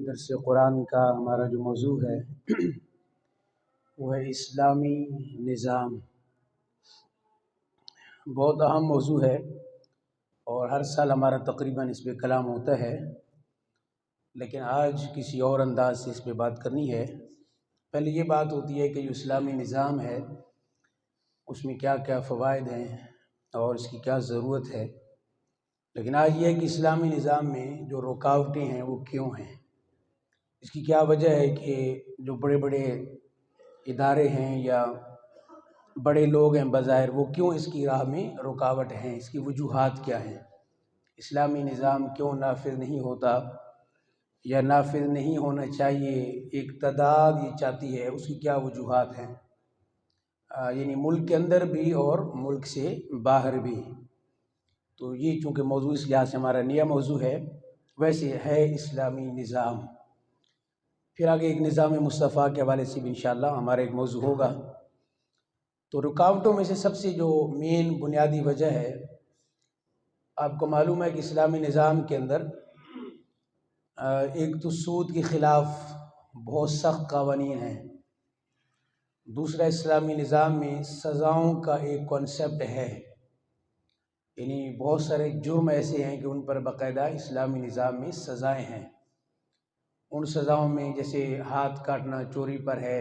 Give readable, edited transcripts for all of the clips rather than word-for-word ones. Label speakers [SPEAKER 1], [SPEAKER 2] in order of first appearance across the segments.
[SPEAKER 1] درس قرآن کا ہمارا جو موضوع ہے وہ ہے اسلامی نظام۔ بہت اہم موضوع ہے اور ہر سال ہمارا تقریباً اس پہ کلام ہوتا ہے، لیکن آج کسی اور انداز سے اس پہ بات کرنی ہے۔ پہلے یہ بات ہوتی ہے کہ جو اسلامی نظام ہے اس میں کیا کیا فوائد ہیں اور اس کی کیا ضرورت ہے، لیکن آج یہ ہے کہ اسلامی نظام میں جو رکاوٹیں ہیں وہ کیوں ہیں، اس کی کیا وجہ ہے کہ جو بڑے بڑے ادارے ہیں یا بڑے لوگ ہیں بظاہر، وہ کیوں اس کی راہ میں رکاوٹ ہیں، اس کی وجوہات کیا ہیں، اسلامی نظام کیوں نافذ نہیں ہوتا یا نافذ نہیں ہونا چاہیے، ایک تعداد یہ چاہتی ہے، اس کی کیا وجوہات ہیں، یعنی ملک کے اندر بھی اور ملک سے باہر بھی۔ تو یہ چونکہ موضوع اس لحاظ سے ہمارا نیا موضوع ہے، ویسے ہے اسلامی نظام۔ پھر آگے ایک نظام مصطفیٰ کے حوالے سے بھی انشاءاللہ ہمارا ایک موضوع ہوگا۔ تو رکاوٹوں میں سے سب سے جو مین بنیادی وجہ ہے، آپ کو معلوم ہے کہ اسلامی نظام کے اندر ایک تو سود کے خلاف بہت سخت قوانین ہیں، دوسرا اسلامی نظام میں سزاؤں کا ایک کنسپٹ ہے، یعنی بہت سارے جرم ایسے ہیں کہ ان پر باقاعدہ اسلامی نظام میں سزائیں ہیں۔ ان سزاؤں میں جیسے ہاتھ کاٹنا چوری پر ہے،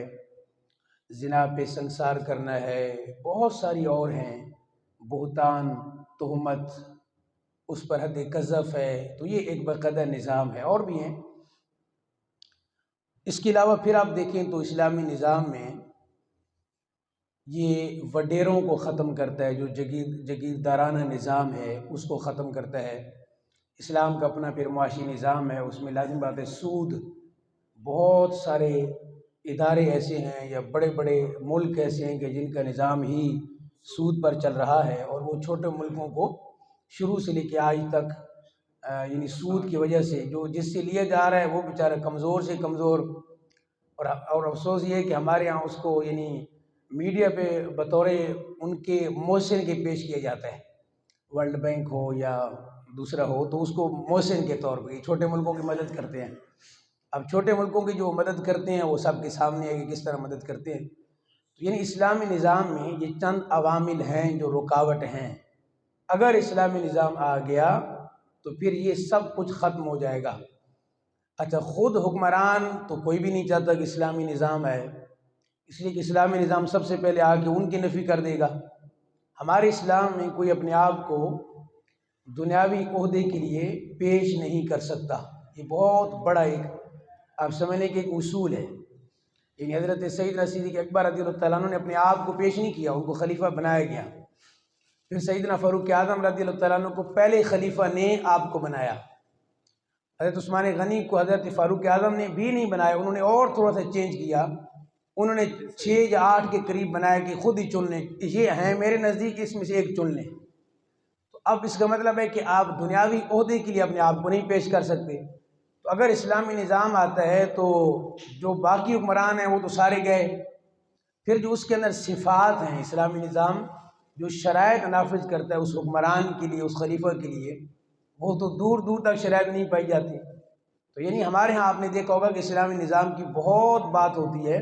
[SPEAKER 1] زنا پہ سنسار کرنا ہے، بہت ساری اور ہیں، بہتان، تہمت، اس پر حد قذف ہے، تو یہ ایک باقاعدہ نظام ہے، اور بھی ہیں۔ اس کے علاوہ پھر آپ دیکھیں تو اسلامی نظام میں یہ وڈیروں کو ختم کرتا ہے، جو جگیردارانہ نظام ہے اس کو ختم کرتا ہے۔ اسلام کا اپنا پھر معاشی نظام ہے، اس میں لازم بات ہے سود، بہت سارے ادارے ایسے ہیں یا بڑے بڑے ملک ایسے ہیں کہ جن کا نظام ہی سود پر چل رہا ہے، اور وہ چھوٹے ملکوں کو شروع سے لے کے آج تک یعنی سود کی وجہ سے جو جس سے لیا جا رہا ہے وہ بیچارہ کمزور سے کمزور، اور افسوس یہ ہے کہ ہمارے یہاں اس کو یعنی میڈیا پہ بطور ان کے محسن کے پیش کیا جاتا ہے، ورلڈ بینک ہو یا دوسرا ہو تو اس کو محسن کے طور پہ چھوٹے ملکوں کی مدد کرتے ہیں۔ اب چھوٹے ملکوں کی جو مدد کرتے ہیں وہ سب کے سامنے ہے کہ کس طرح مدد کرتے ہیں۔ تو یعنی اسلامی نظام میں یہ چند عوامل ہیں جو رکاوٹ ہیں، اگر اسلامی نظام آ گیا تو پھر یہ سب کچھ ختم ہو جائے گا۔ اچھا، خود حکمران تو کوئی بھی نہیں چاہتا کہ اسلامی نظام ہے، اس لیے کہ اسلامی نظام سب سے پہلے آ کے ان کی نفی کر دے گا۔ ہمارے اسلام میں کوئی اپنے آپ کو دنیاوی عہدے کے لیے پیش نہیں کر سکتا، یہ بہت بڑا ایک آپ سمجھنے کے ایک اصول ہے۔ یعنی حضرت سیدنا صدیق اکبر رضی اللہ تعالیٰ عنہ نے اپنے آپ کو پیش نہیں کیا، ان کو خلیفہ بنایا گیا۔ پھر سیدنا فاروق اعظم رضی اللہ تعالیٰ عنہ کو پہلے خلیفہ نے آپ کو بنایا۔ حضرت عثمان غنی کو حضرت فاروق اعظم نے بھی نہیں بنایا، انہوں نے اور تھوڑا سا چینج کیا، انہوں نے 6 یا 8 کے قریب بنایا کہ خود ہی چن لیں، یہ ہیں میرے نزدیک اس میں سے ایک چن لیں۔ تو اب اس کا مطلب ہے کہ آپ دنیاوی عہدے کے لیے اپنے آپ کو نہیں پیش کر سکتے۔ تو اگر اسلامی نظام آتا ہے تو جو باقی حکمران ہیں وہ تو سارے گئے، پھر جو اس کے اندر صفات ہیں، اسلامی نظام جو شرائط نافذ کرتا ہے اس حکمران کے لیے، اس خلیفہ کے لیے، وہ تو دور دور تک شرائط نہیں پائی جاتی۔ تو یعنی ہمارے ہاں آپ نے دیکھا ہوگا کہ اسلامی نظام کی بہت بات ہوتی ہے،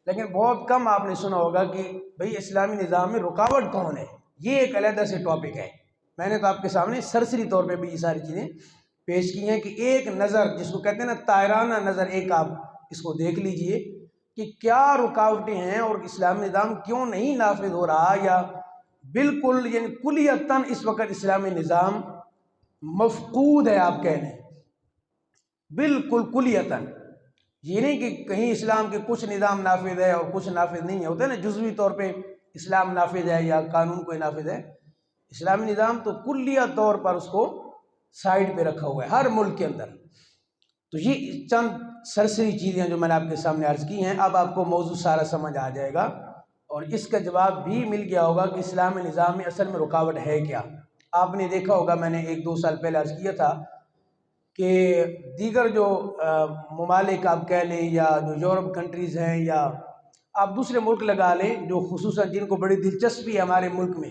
[SPEAKER 1] لیکن بہت کم آپ نے سنا ہوگا کہ بھئی اسلامی نظام میں رکاوٹ کون ہے۔ یہ ایک علیحدہ سے ٹاپک ہے، میں نے تو آپ کے سامنے سرسری طور پہ بھی یہ ساری چیزیں پیش کی ہیں کہ ایک نظر جس کو کہتے ہیں نا طائرانہ نظر، ایک آپ اس کو دیکھ لیجئے کہ کیا رکاوٹیں ہیں اور اسلامی نظام کیوں نہیں نافذ ہو رہا، یا بالکل یعنی کلیتاً اس وقت اسلامی نظام مفقود ہے، آپ کہہ لیں بالکل کلیتاً۔ یہ نہیں کہ کہیں اسلام کے کچھ نظام نافذ ہے اور کچھ نافذ نہیں ہے، ہوتا ہے نا جزوی طور پہ اسلام نافذ ہے یا قانون کوئی نافذ ہے، اسلامی نظام تو کلیہ طور پر اس کو سائیڈ پہ رکھا ہوا ہے ہر ملک کے اندر۔ تو یہ چند سرسری چیزیں جو میں نے آپ کے سامنے عرض کی ہیں، اب آپ کو موضوع سارا سمجھ آ جائے گا اور اس کا جواب بھی مل گیا ہوگا کہ اسلامی نظام میں اصل میں رکاوٹ ہے کیا۔ آپ نے دیکھا ہوگا، میں نے 1-2 سال پہلے عرض کیا تھا کہ دیگر جو ممالک آپ کہہ لیں یا جو یورپ کنٹریز ہیں یا آپ دوسرے ملک لگا لیں جو خصوصاً جن کو بڑی دلچسپی ہے ہمارے ملک میں،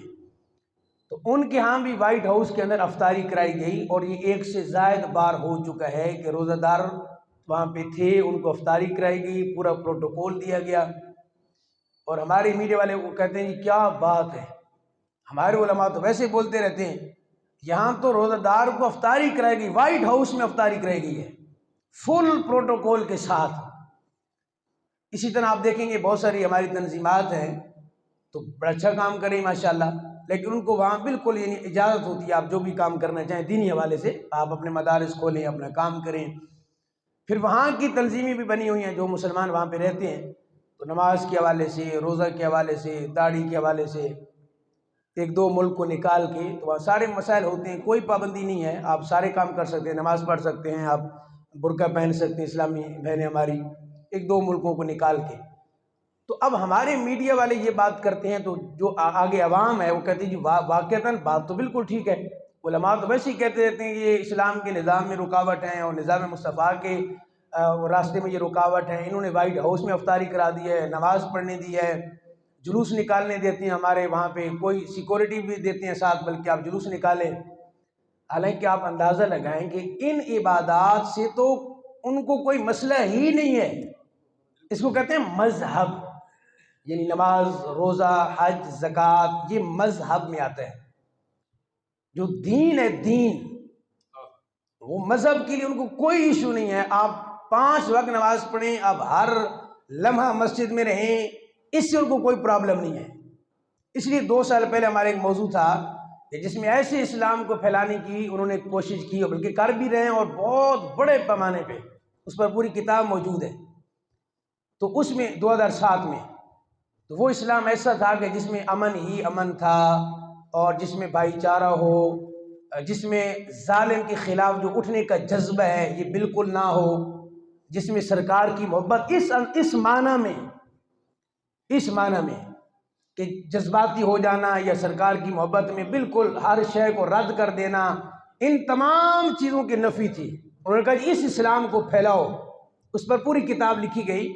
[SPEAKER 1] تو ان کے ہاں بھی وائٹ ہاؤس کے اندر افطاری کرائی گئی، اور یہ 1 سے زائد بار ہو چکا ہے کہ روزہ دار وہاں پہ تھے، ان کو افطاری کرائی گئی، پورا پروٹوکول دیا گیا. اور ہمارے میڈیا والے وہ کہتے ہیں جی کیا بات ہے، ہمارے علماء تو ویسے بولتے رہتے ہیں، یہاں تو روزہ دار کو افطاری کرائی گئی، وائٹ ہاؤس میں افطاری کرائی گئی ہے فل پروٹوکول کے ساتھ. اسی طرح آپ دیکھیں گے بہت ساری ہماری تنظیمات ہیں تو بڑا اچھا کام کریں ماشاءاللہ، لیکن ان کو وہاں بالکل یعنی اجازت ہوتی ہے آپ جو بھی کام کرنا چاہیں دینی حوالے سے، آپ اپنے مدارس کھولیں، اپنا کام کریں. پھر وہاں کی تنظیمیں بھی بنی ہوئی ہیں جو مسلمان وہاں پہ رہتے ہیں، تو نماز کے حوالے سے، روزہ کے حوالے سے، داڑھی کے حوالے سے، ایک دو ملک کو نکال کے تو وہاں سارے مسائل ہوتے ہیں، کوئی پابندی نہیں ہے، آپ سارے کام کر سکتے ہیں، نماز پڑھ سکتے ہیں، آپ برقع پہن سکتے ہیں، اسلامی بہنیں ہماری، ایک دو ملکوں کو نکال کے. تو اب ہمارے میڈیا والے یہ بات کرتے ہیں تو جو آگے عوام ہے وہ کہتے ہیں جی واقعتاً بات تو بالکل ٹھیک ہے، علماء تو ویسے ہی کہتے رہتے ہیں کہ یہ اسلام کے نظام میں رکاوٹ ہیں اور نظام مصطفیٰ کے راستے میں یہ رکاوٹ ہے، انہوں نے وائٹ ہاؤس میں افطاری کرا دی ہے، نماز پڑھنے دی ہے، جلوس نکالنے دیتے ہیں، ہمارے وہاں پہ کوئی سیکورٹی بھی دیتے ہیں ساتھ، بلکہ آپ جلوس نکالیں. حالانکہ آپ اندازہ لگائیں کہ ان عبادات سے تو ان کو کوئی مسئلہ ہی نہیں ہے. اس کو کہتے ہیں مذہب، یعنی نماز، روزہ، حج، زکوٰۃ، یہ مذہب میں آتا ہے. جو دین ہے، دین وہ مذہب کے لیے ان کو کوئی ایشو نہیں ہے. آپ 5 وقت نماز پڑھیں، آپ ہر لمحہ مسجد میں رہیں، اس سے ان کو کوئی پرابلم نہیں ہے. اس لیے 2 سال پہلے ہمارا ایک موضوع تھا کہ جس میں ایسے اسلام کو پھیلانے کی انہوں نے کوشش کی اور بلکہ کر بھی رہے ہیں اور بہت بڑے پیمانے پہ، اس پر پوری کتاب موجود ہے. تو اس میں 2007 میں تو وہ اسلام ایسا تھا کہ جس میں امن ہی امن تھا، اور جس میں بھائی چارہ ہو، جس میں ظالم کے خلاف جو اٹھنے کا جذبہ ہے یہ بالکل نہ ہو، جس میں سرکار کی محبت اس معنی میں کہ جذباتی ہو جانا یا سرکار کی محبت میں بالکل ہر شے کو رد کر دینا، ان تمام چیزوں کی نفی تھی. انہوں نے کہا جی اس اسلام کو پھیلاؤ. اس پر پوری کتاب لکھی گئی،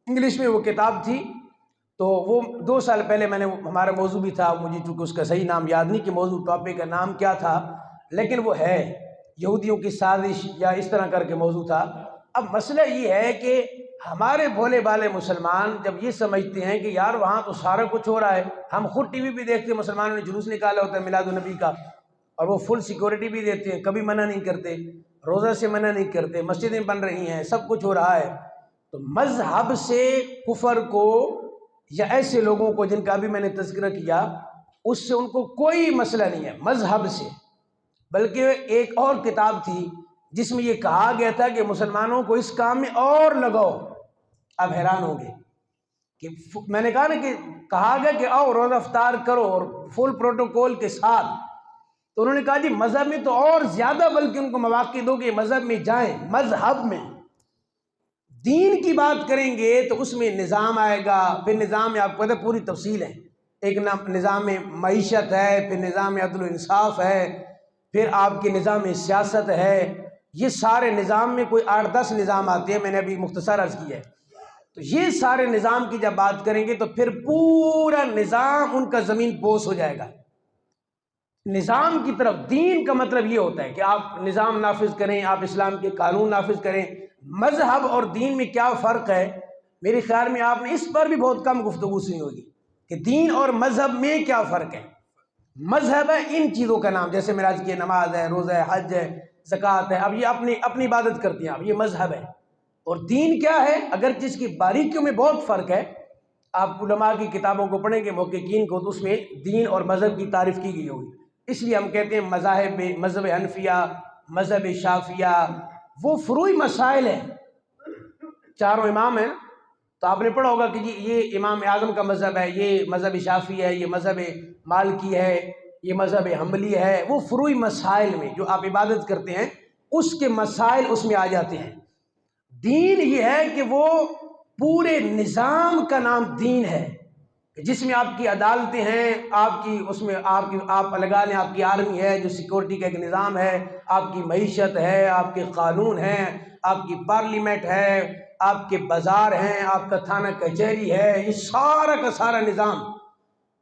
[SPEAKER 1] انگلش میں وہ کتاب تھی. تو وہ 2 سال پہلے میں نے ہمارا موضوع بھی تھا، مجھے چونکہ اس کا صحیح نام یاد نہیں کہ موضوع ٹاپک کا نام کیا تھا، لیکن وہ ہے یہودیوں کی سازش یا اس طرح کر کے موضوع تھا. اب مسئلہ یہ ہے کہ ہمارے بھولے بھالے مسلمان جب یہ سمجھتے ہیں کہ یار وہاں تو سارا کچھ ہو رہا ہے، ہم خود ٹی وی پہ دیکھتے ہیں مسلمانوں نے جلوس نکالا ہوتا ہے میلاد النبی کا، اور وہ فل سیکورٹی بھی دیتے ہیں، کبھی منع نہیں کرتے، روزہ سے منع نہیں کرتے، مسجدیں بن رہی ہیں، سب کچھ ہو رہا ہے. تو مذہب سے کفر کو یا ایسے لوگوں کو جن کا بھی میں نے تذکرہ کیا، اس سے ان کو کوئی مسئلہ نہیں ہے مذہب سے. بلکہ ایک اور کتاب تھی جس میں یہ کہا گیا تھا کہ مسلمانوں کو اس کام میں اور لگاؤ. آپ حیران ہوں گے کہ میں نے کہا نا کہ کہا گیا کہ آؤ روزہ افطار کرو اور فل پروٹوکول کے ساتھ، تو انہوں نے کہا جی مذہب میں تو اور زیادہ، بلکہ ان کو مواقع دو کہ مذہب میں جائیں. مذہب میں دین کی بات کریں گے تو اس میں نظام آئے گا، پھر نظام میں آپ کو پتہ پوری تفصیل ہے، ایک نظام میں معیشت ہے، پھر نظام میں عدل و انصاف ہے، پھر آپ کے نظام میں سیاست ہے. یہ سارے نظام میں کوئی 8-10 نظام آتے ہیں، میں نے ابھی مختصر عرض کیا ہے. تو یہ سارے نظام کی جب بات کریں گے تو پھر پورا نظام ان کا زمین بوس ہو جائے گا. نظام کی طرف دین کا مطلب یہ ہوتا ہے کہ آپ نظام نافذ کریں، آپ اسلام کے قانون نافذ کریں. مذہب اور دین میں کیا فرق ہے؟ میرے خیال میں آپ نے اس پر بھی بہت کم گفتگو سنی ہوگی کہ دین اور مذہب میں کیا فرق ہے. مذہب ہے ان چیزوں کا نام، جیسے میراج کی نماز ہے، روزہ ہے، حج ہے، زکوٰۃ ہے، اب یہ اپنی عبادت کرتی ہیں، اب یہ مذہب ہے. اور دین کیا ہے؟ اگر جس کی باریکیوں میں بہت فرق ہے، آپ علماء کی کتابوں کو پڑھیں گے، محققین کو، تو اس میں دین اور مذہب کی تعریف کی گئی ہوگی. اس لیے ہم کہتے ہیں مذہب حنفیہ، مذہب شافعیہ، وہ فروعی مسائل ہیں. 4 امام ہیں، تو آپ نے پڑھا ہوگا کہ جی یہ امام اعظم کا مذہب ہے، یہ مذہب شافعی ہے، یہ مذہب مالکی ہے، یہ مذہب حنبلی ہے. وہ فروعی مسائل میں جو آپ عبادت کرتے ہیں اس کے مسائل اس میں آ جاتے ہیں. دین یہ ہے کہ وہ پورے نظام کا نام دین ہے، جس میں آپ کی عدالتیں ہیں، آپ کی اس میں آپ لگا لیں آپ کی آرمی ہے جو سیکورٹی کا ایک نظام ہے، آپ کی معیشت ہے، آپ کے قانون ہیں، آپ کی پارلیمنٹ ہے، آپ کے بازار ہیں، آپ کا تھانہ کچہری ہے. یہ سارا کا سارا نظام،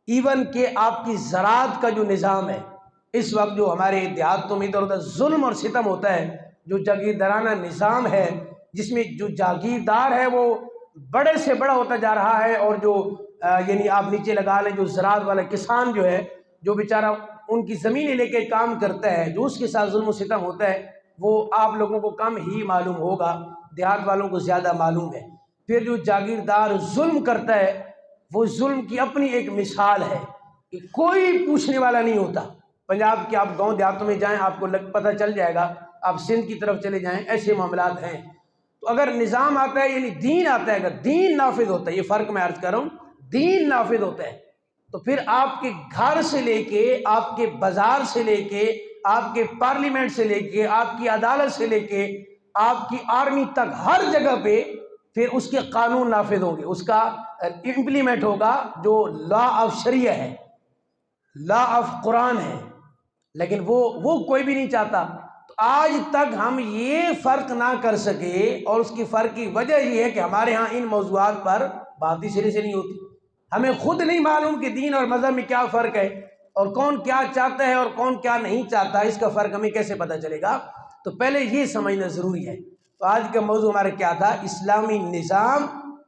[SPEAKER 1] ایون کہ آپ کی زراعت کا جو نظام ہے، اس وقت جو ہمارے دیہاتوں میں ادھر ادھر ظلم اور ستم ہوتا ہے، جو جاگیردارانہ نظام ہے جس میں جو جاگیردار ہے وہ بڑے سے بڑا ہوتا جا رہا ہے، اور جو یعنی آپ نیچے لگا لیں جو زراعت والا کسان جو ہے، جو بیچارہ ان کی زمینیں لے کے کام کرتا ہے، جو اس کے ساتھ ظلم و ستم ہوتا ہے، وہ آپ لوگوں کو کم ہی معلوم ہوگا، دیہات والوں کو زیادہ معلوم ہے۔ پھر جو جاگیردار ظلم کرتا ہے، وہ ظلم کی اپنی ایک مثال ہے کہ کوئی پوچھنے والا نہیں ہوتا۔ پنجاب کے آپ گاؤں دیہاتوں میں جائیں، آپ کو پتہ چل جائے گا، آپ سندھ کی طرف چلے جائیں، ایسے معاملات ہیں۔ تو اگر نظام آتا ہے، یعنی دین آتا ہے، اگر دین نافذ ہوتا ہے، یہ فرق میں عرض کر رہا ہوں، دین نافذ ہوتا ہے، تو پھر آپ کے گھر سے لے کے، آپ کے بازار سے لے کے، آپ کے پارلیمنٹ سے لے کے، آپ کی عدالت سے لے کے، آپ کی آرمی تک، ہر جگہ پہ پھر اس کے قانون نافذ ہوں گے، اس کا امپلیمنٹ ہوگا، جو لا آف شریعہ ہے، لا آف قرآن ہے، لیکن وہ کوئی بھی نہیں چاہتا۔ تو آج تک ہم یہ فرق نہ کر سکے، اور اس کی فرق کی وجہ یہ ہے کہ ہمارے ہاں ان موضوعات پر بات ہی سرے سے نہیں ہوتی۔ ہمیں خود نہیں معلوم کہ دین اور مذہب میں کیا فرق ہے، اور کون کیا چاہتا ہے اور کون کیا نہیں چاہتا، اس کا فرق ہمیں کیسے پتہ چلے گا؟ تو پہلے یہ سمجھنا ضروری ہے۔ تو آج کا موضوع ہمارا کیا تھا؟ اسلامی نظام،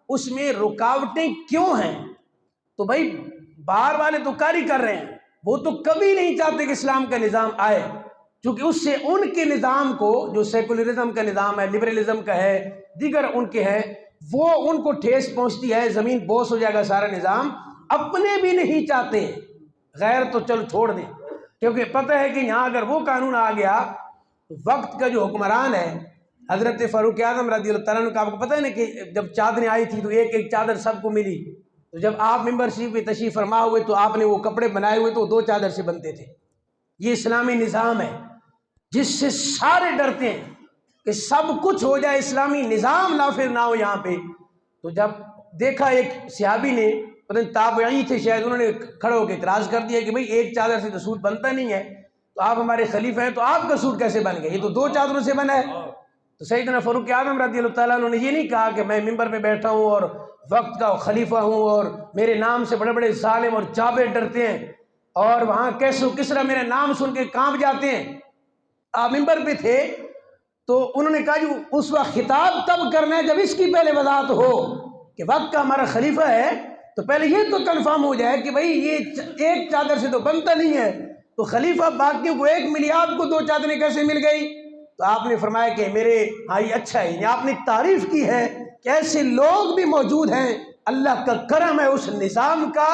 [SPEAKER 1] اس میں رکاوٹیں کیوں ہیں؟ تو بھائی باہر والے تو کاری کر رہے ہیں، وہ تو کبھی نہیں چاہتے کہ اسلام کا نظام آئے، کیونکہ اس سے ان کے نظام کو، جو سیکولرزم کا نظام ہے، لبرلزم کا ہے، دیگر ان کے ہیں، وہ ان کو ٹھیس پہنچتی ہے، زمین بوس ہو جائے گا سارا نظام۔ اپنے بھی نہیں چاہتے، غیر تو چلو چھوڑ دیں، کیونکہ پتہ ہے کہ یہاں اگر وہ قانون آ گیا تو وقت کا جو حکمران ہے حضرت فاروق اعظم رضی اللہ تعالیٰ عنہ کا، آپ کو پتہ ہے نا کہ جب چادریں آئی تھی تو ایک ایک چادر سب کو ملی، تو جب آپ ممبر شریف پہ تشریف فرما ہوئے تو آپ نے وہ کپڑے بنائے ہوئے تو 2 چادر سے بنتے تھے۔ یہ اسلامی نظام ہے جس سے سارے ڈرتے ہیں کہ سب کچھ ہو جائے، اسلامی نظام نافذ نہ ہو یہاں پہ۔ تو جب دیکھا ایک صحابی نے، پتہ نہیں تابعی تھے شاید، انہوں نے کھڑے ہو کے اعتراض کر دیا کہ بھئی ایک چادر سے تو سوٹ بنتا نہیں ہے، تو آپ ہمارے خلیفہ ہیں تو آپ کا سوٹ کیسے بن گیا؟ یہ تو 2 چادروں سے بنا ہے۔ تو سیدنا فاروق اعظم رضی اللہ تعالیٰ عنہ نے یہ نہیں کہا کہ میں ممبر پہ بیٹھا ہوں اور وقت کا خلیفہ ہوں اور میرے نام سے بڑے بڑے ظالم اور جابر ڈرتے ہیں، اور وہاں کیسو کسرا میرے نام سن کے کانپ جاتے ہیں۔ آپ ممبر پہ تھے تو انہوں نے کہا جو اس وقت خطاب تب کرنا ہے جب اس کی پہلے وضاحت ہو کہ وقت کا ہمارا خلیفہ ہے، تو پہلے یہ تو کنفرم ہو جائے کہ بھئی یہ ایک چادر سے تو بنتا نہیں ہے، تو خلیفہ باقیوں کو 1 ملی، آپ کو 2 چادریں کیسے مل گئی؟ تو آپ نے فرمایا کہ میرے ہاں یہ اچھا ہے، یعنی آپ نے تعریف کی ہے کہ ایسے لوگ بھی موجود ہیں، اللہ کا کرم ہے اس نظام کا،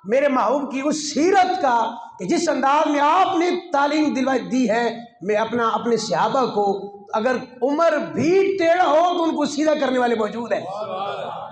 [SPEAKER 1] میرے محبوب کی اس سیرت کا، کہ جس انداز میں آپ نے تعلیم دی ہے، میں اپنے صحابہ کو، اگر عمر بھی ٹیڑھا ہو تو ان کو سیدھا کرنے والے موجود ہیں۔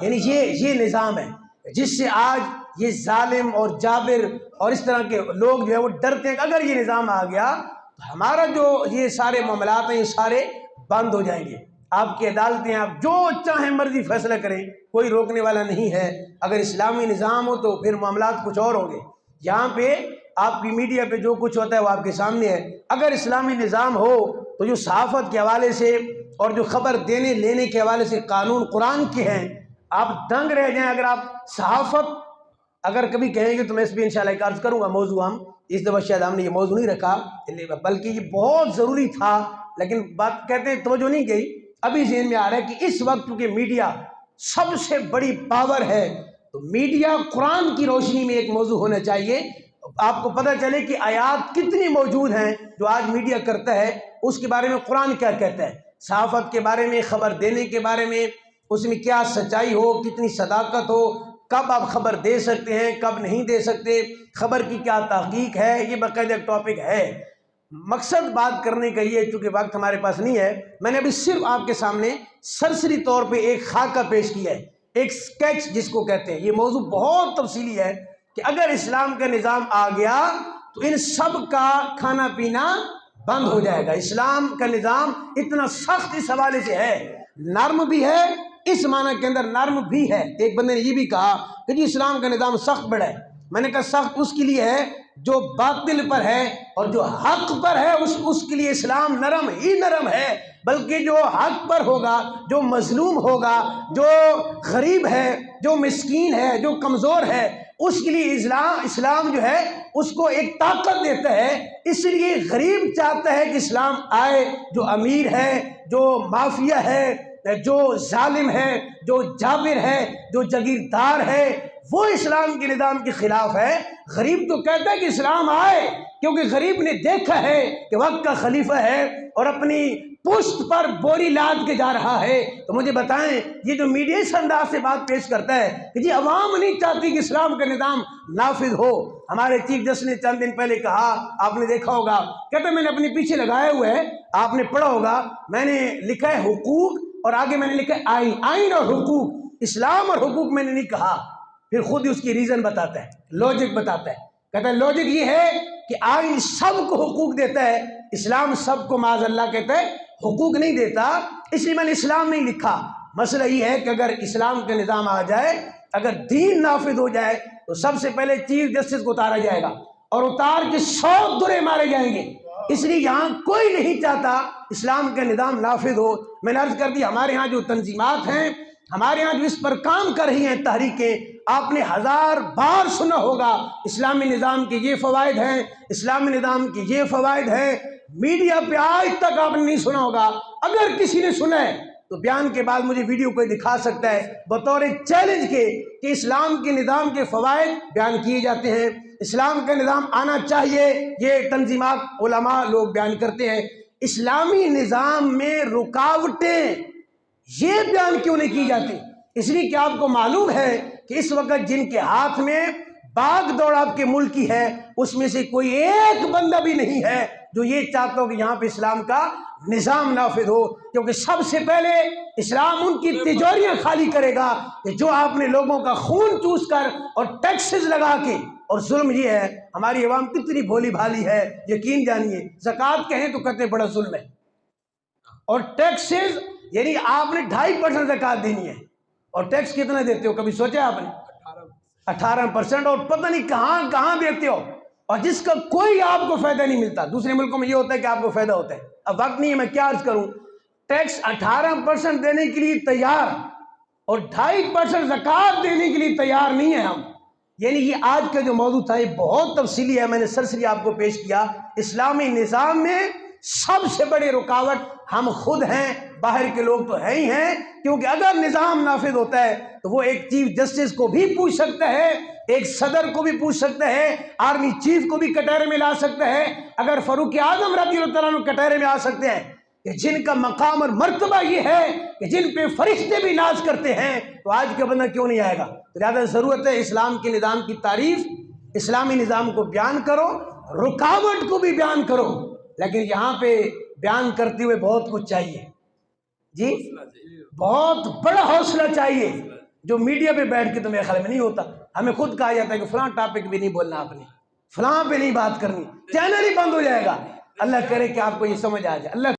[SPEAKER 1] یعنی یہ نظام ہے جس سے آج یہ ظالم اور جابر اور اس طرح کے لوگ جو ہے وہ ڈرتے ہیں کہ اگر یہ نظام آ گیا تو ہمارا جو یہ سارے معاملات ہیں یہ سارے بند ہو جائیں گے، آپ کی عدالتیں آپ جو چاہیں مرضی فیصلہ کریں، کوئی روکنے والا نہیں ہے۔ اگر اسلامی نظام ہو تو پھر معاملات کچھ اور ہوں گے۔ یہاں پہ آپ کی میڈیا پہ جو کچھ ہوتا ہے وہ آپ کے سامنے ہے۔ اگر اسلامی نظام ہو تو جو صحافت کے حوالے سے اور جو خبر دینے لینے کے حوالے سے قانون قرآن کے ہیں، آپ دنگ رہ جائیں۔ اگر آپ صحافت اگر کبھی کہیں گے تو میں اس پہ انشاءاللہ ایک عرض کروں گا، موضوع ہم اس دفعہ شاید ہم نے یہ موضوع نہیں رکھا، بلکہ یہ بہت ضروری تھا، لیکن بات کہتے ہیں توجہ نہیں گئی۔ ابھی ذہن میں آ رہا ہے کہ اس وقت کیونکہ میڈیا سب سے بڑی پاور ہے، تو میڈیا قرآن کی روشنی میں ایک موضوع ہونا چاہیے، آپ کو پتہ چلے کہ آیات کتنی موجود ہیں جو آج میڈیا کرتا ہے، اس کے بارے میں قرآن کیا کہتا ہے، صحافت کے بارے میں، خبر دینے کے بارے میں، اس میں کیا سچائی ہو، کتنی صداقت ہو، کب آپ خبر دے سکتے ہیں، کب نہیں دے سکتے، خبر کی کیا تحقیق ہے، یہ باقاعدہ ایک ٹاپک ہے۔ مقصد بات کرنے کا یہ، چونکہ وقت ہمارے پاس نہیں ہے، میں نے ابھی صرف آپ کے سامنے سرسری طور پہ ایک خاکہ پیش کیا ہے، ایک سکیچ جس کو کہتے ہیں۔ یہ موضوع بہت تفصیلی ہے کہ اگر اسلام کا نظام آ گیا تو ان سب کا کھانا پینا بند ہو جائے گا۔ اسلام کا نظام اتنا سخت اس حوالے سے ہے، نرم بھی ہے، اس معنی کے اندر نرم بھی ہے۔ ایک بندے نے یہ بھی کہا کہ جی اسلام کا نظام سخت بڑا ہے، میں نے کہا سخت اس کے لیے ہے جو باطل پر ہے، اور جو حق پر ہے اس کے لیے اسلام نرم ہی نرم ہے، بلکہ جو حق پر ہوگا، جو مظلوم ہوگا، جو غریب ہے، جو مسکین ہے، جو کمزور ہے، اس کے لیے اسلام جو ہے اس کو ایک طاقت دیتا ہے۔ اس لیے غریب چاہتا ہے کہ اسلام آئے، جو امیر ہے، جو مافیا ہے، جو ظالم ہے، جو جابر ہے، جو جگیردار ہے، وہ اسلام کے نظام کے خلاف ہے۔ غریب تو کہتا ہے کہ اسلام آئے، کیونکہ غریب نے دیکھا ہے کہ وقت کا خلیفہ ہے اور اپنی پشت پر بوری لاد کے جا رہا ہے۔ تو مجھے بتائیں، یہ جو میڈیا اس انداز سے بات پیش کرتا ہے کہ جی عوام نہیں چاہتی کہ اسلام کا نظام نافذ ہو۔ ہمارے چیف جسٹس نے چند دن پہلے کہا، آپ نے دیکھا ہوگا، کہتے میں نے اپنے پیچھے لگائے ہوئے ہے، آپ نے پڑھا ہوگا، میں نے لکھا ہے حقوق اور آگے میں نے لکھا ہے آئین، آئین اور حقوق، اسلام اور حقوق میں نے نہیں کہا۔ پھر خود ہی اس کی ریزن بتاتا ہے، لوجک بتاتا ہے، کہتا ہے لوجک یہ ہے کہ آئین سب کو حقوق دیتا ہے، اسلام سب کو معاذ اللہ کہتا ہے حقوق نہیں دیتا، اس لیے میں نے اسلام نہیں لکھا۔ مسئلہ یہ ہے کہ اگر اسلام کا نظام آ جائے، اگر دین نافذ ہو جائے تو سب سے پہلے چیف جسٹس کو اتارا جائے گا اور اتار کے 100 درے مارے جائیں گے۔ اس لیے یہاں کوئی نہیں چاہتا اسلام کا نظام نافذ ہو۔ میں نے عرض کر دی، ہمارے ہاں جو تنظیمات ہیں، ہمارے ہاں جو اس پر کام کر رہی ہیں تحریکیں، آپ نے 1000 بار سنا ہوگا اسلامی نظام کے یہ فوائد ہیں، اسلامی نظام کے یہ فوائد ہیں۔ میڈیا پہ آج تک آپ نے نہیں سنا ہوگا، اگر کسی نے سنا ہے تو بیان کے بعد مجھے ویڈیو کوئی دکھا سکتا ہے بطور چیلنج کے کہ اسلام کے نظام کے فوائد بیان کیے جاتے ہیں، اسلام کا نظام آنا چاہیے، یہ تنظیمات علماء لوگ بیان کرتے ہیں۔ اسلامی نظام میں رکاوٹیں یہ بیان کیوں نہیں کی جاتی؟ اس لیے کہ آپ کو معلوم ہے کہ اس وقت جن کے ہاتھ میں باغ دوڑ آپ کے ملک کی ہے، اس میں سے کوئی ایک بندہ بھی نہیں ہے جو یہ چاہتا ہو کہ یہاں پہ اسلام کا نظام نافذ ہو، کیونکہ سب سے پہلے اسلام ان کی تجوریاں خالی کرے گا کہ جو آپ نے لوگوں کا خون چوس کر اور ٹیکسز لگا کے، اور ظلم یہ ہے، ہماری عوام کتنی بھولی بھالی ہے، یقین جانیے، زکوٰۃ کہیں تو کہتے بڑا ظلم ہے، اور ٹیکسز یعنی آپ نے 2.5% زکوٰۃ دینی ہے، اور ٹیکس کتنا دیتے ہو کبھی سوچا آپ نے؟ 18%، اور پتہ نہیں کہاں کہاں دیتے ہو، اور جس کا کوئی آپ کو فائدہ نہیں ملتا۔ دوسرے ملکوں میں یہ ہوتا ہے کہ آپ کو فائدہ ہوتا ہے۔ اب وقت نہیں ہے، میں کیا عرض کروں، ٹیکس 18% دینے کے لیے تیار اور 2.5% زکوٰۃ دینے کے لیے تیار نہیں ہے ہم۔ یعنی یہ آج کا جو موضوع تھا یہ بہت تفصیلی ہے، میں نے سرسری آپ کو پیش کیا۔ اسلامی نظام میں سب سے بڑی رکاوٹ ہم خود ہیں، باہر کے لوگ تو ہیں ہی ہیں، کیونکہ اگر نظام نافذ ہوتا ہے تو وہ ایک چیف جسٹس کو بھی پوچھ سکتا ہے، ایک صدر کو بھی پوچھ سکتا ہے، آرمی چیف کو بھی کٹہرے میں لا سکتا ہے، اگر فاروق اعظم رضی اللہ تعالیٰ عنہ کٹہرے میں آ سکتے ہیں کہ جن کا مقام اور مرتبہ یہ ہے کہ جن پہ فرشتے بھی ناز کرتے ہیں، تو آج کا بندہ کیوں نہیں آئے گا؟ تو لہٰذا ضرورت ہے اسلام کے نظام کی تعریف، اسلامی نظام کو بیان کرو، رکاوٹ کو بھی بیان کرو، لیکن یہاں پہ بیان کرتے ہوئے بہت کچھ چاہیے، جی بہت بڑا حوصلہ چاہیے، جو میڈیا پہ بیٹھ کے تو میرے خیال میں نہیں ہوتا۔ ہمیں خود کہا جاتا ہے کہ فلاں ٹاپک بھی نہیں بولنا، آپ نے فلاں پہ نہیں بات کرنی، چینل ہی بند ہو جائے گا۔ اللہ کرے کہ آپ کو یہ سمجھ آ جائے۔ اللہ